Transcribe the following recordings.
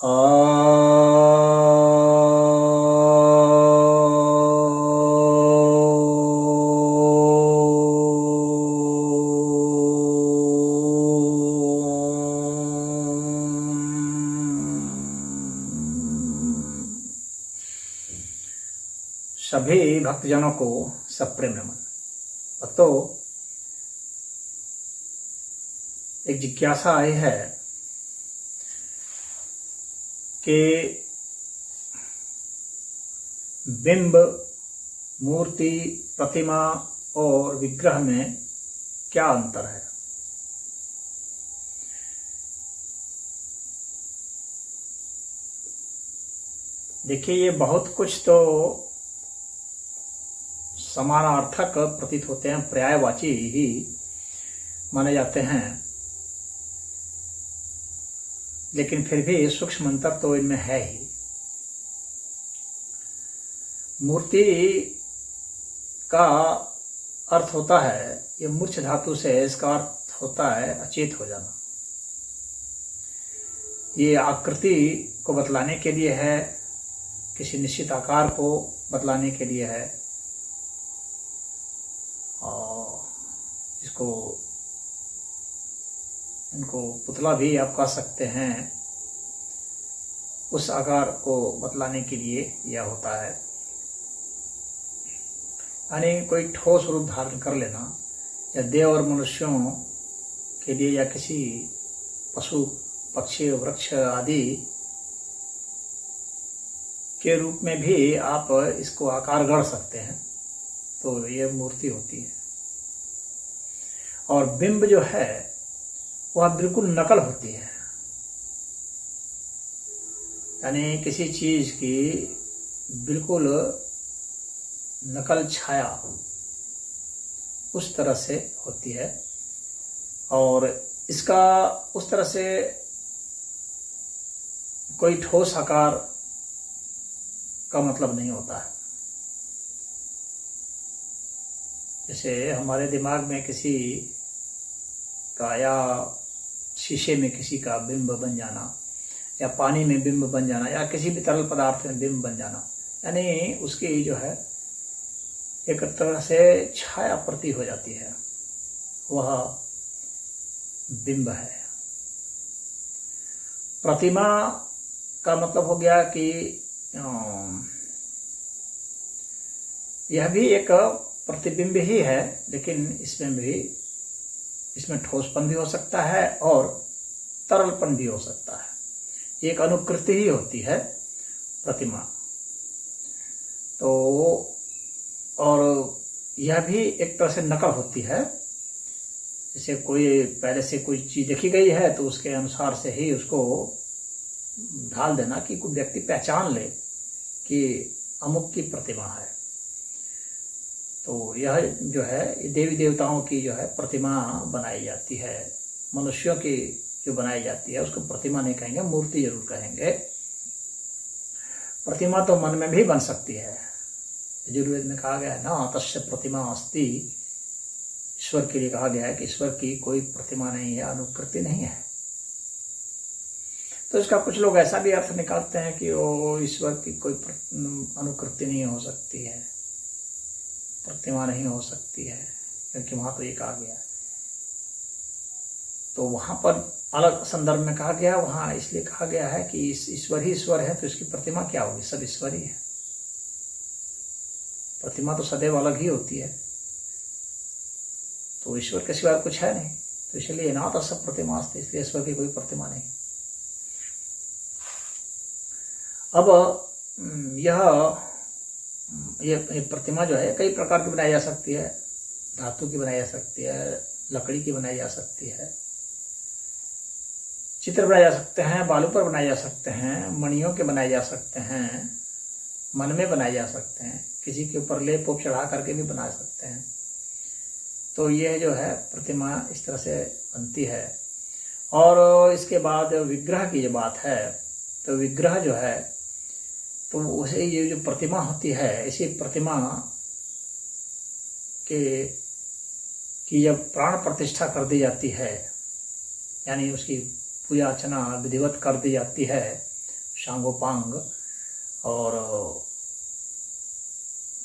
आ सभी भक्तजनों को सप्रेम नमन। भक्तों, एक जिज्ञासा आई है कि बिंब, मूर्ति, प्रतिमा और विग्रह में क्या अंतर है। देखिए, ये बहुत कुछ तो समानार्थक प्रतीत होते हैं, पर्यायवाची ही माने जाते हैं, लेकिन फिर भी सूक्ष्म अंतर तो इनमें है ही। मूर्ति का अर्थ होता है, ये मूर्छ धातु से इसका अर्थ होता है अचेत हो जाना। ये आकृति को बतलाने के लिए है, किसी निश्चित आकार को बतलाने के लिए है, और इनको पुतला भी आप कह सकते हैं। उस आकार को बतलाने के लिए यह होता है, यानी कोई ठोस रूप धारण कर लेना, या देव और मनुष्यों के लिए या किसी पशु पक्षी वृक्ष आदि के रूप में भी आप इसको आकार गढ़ सकते हैं, तो ये मूर्ति होती है। और बिंब जो है वह बिल्कुल नकल होती है, यानी किसी चीज की बिल्कुल नकल छाया उस तरह से होती है, और इसका उस तरह से कोई ठोस आकार का मतलब नहीं होता है। जैसे हमारे दिमाग में किसी का या शीशे में किसी का बिंब बन जाना, या पानी में बिंब बन जाना, या किसी भी तरल पदार्थ में बिंब बन जाना, यानी उसकी जो है एक तरह से छाया प्रतीत हो जाती है, वह बिंब है। प्रतिमा का मतलब हो गया कि यह भी एक प्रतिबिंब ही है, लेकिन इसमें ठोसपन भी हो सकता है और तरलपन भी हो सकता है। एक अनुकृति ही होती है प्रतिमा। तो और यह भी एक तरह से नकल होती है, जैसे कोई पहले से कोई चीज देखी गई है तो उसके अनुसार से ही उसको ढाल देना कि कोई व्यक्ति पहचान ले कि अमुक की प्रतिमा है। तो यह जो है देवी देवताओं की जो है प्रतिमा बनाई जाती है, मनुष्यों की जो बनाई जाती है उसको प्रतिमा नहीं कहेंगे, मूर्ति जरूर कहेंगे। प्रतिमा तो मन में भी बन सकती है। यजुर्वेद में कहा गया है ना, तस्य प्रतिमा अस्ति, ईश्वर के लिए कहा गया है कि ईश्वर की कोई प्रतिमा नहीं है, अनुकृति नहीं है। तो इसका कुछ लोग ऐसा भी अर्थ निकालते हैं कि वो ईश्वर की कोई अनुकृति नहीं हो सकती है, प्रतिमा नहीं हो सकती है, क्योंकि वहां तो ये कहा गया है। तो वहां पर अलग संदर्भ में कहा गया, वहां इसलिए कहा गया है कि ईश्वर ही ईश्वर है, तो इसकी प्रतिमा क्या होगी, सब ईश्वर ही है। प्रतिमा तो सदैव अलग ही होती है, तो ईश्वर के सिवा कुछ है नहीं, तो इसलिए ना तो सब प्रतिमा अस्ति, इसलिए ईश्वर की कोई प्रतिमा नहीं। अब यह प्रतिमा जो है कई प्रकार की बनाई जा सकती है, धातु की बनाई जा सकती है, लकड़ी की बनाई जा सकती है, चित्र बनाए जा सकते हैं, बालू पर बनाए जा सकते हैं, मणियों के बनाए जा सकते हैं, मन में बनाए जा सकते हैं, किसी के ऊपर लेप पोप चढ़ा करके भी बना सकते हैं। तो यह जो है प्रतिमा इस तरह से बनती है। और इसके बाद विग्रह की जो बात है, तो विग्रह जो है तो उसे ये जो प्रतिमा होती है, इसी प्रतिमा की जब प्राण प्रतिष्ठा कर दी जाती है, यानी उसकी पूजा अर्चना विधिवत कर दी जाती है, सांगोपांग और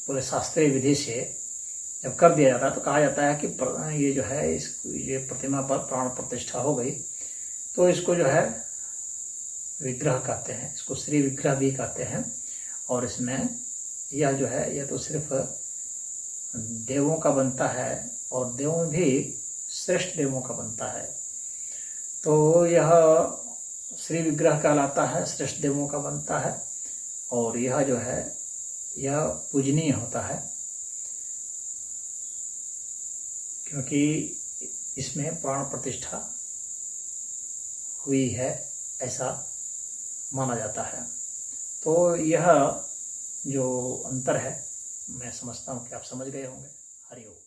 पूरे शास्त्रीय विधि से जब कर दिया जाता है तो कहा जाता है कि ये जो है ये प्रतिमा पर प्राण प्रतिष्ठा हो गई, तो इसको जो है विग्रह कहते हैं, इसको श्री विग्रह भी कहते हैं। और इसमें यह जो है यह तो सिर्फ देवों का बनता है और देवों में भी श्रेष्ठ देवों का बनता है, तो यह श्री विग्रह कहलाता है, श्रेष्ठ देवों का बनता है। और यह जो है यह पूजनीय होता है क्योंकि इसमें प्राण प्रतिष्ठा हुई है ऐसा माना जाता है। तो यह जो अंतर है मैं समझता हूँ कि आप समझ गए होंगे। हरि ओम।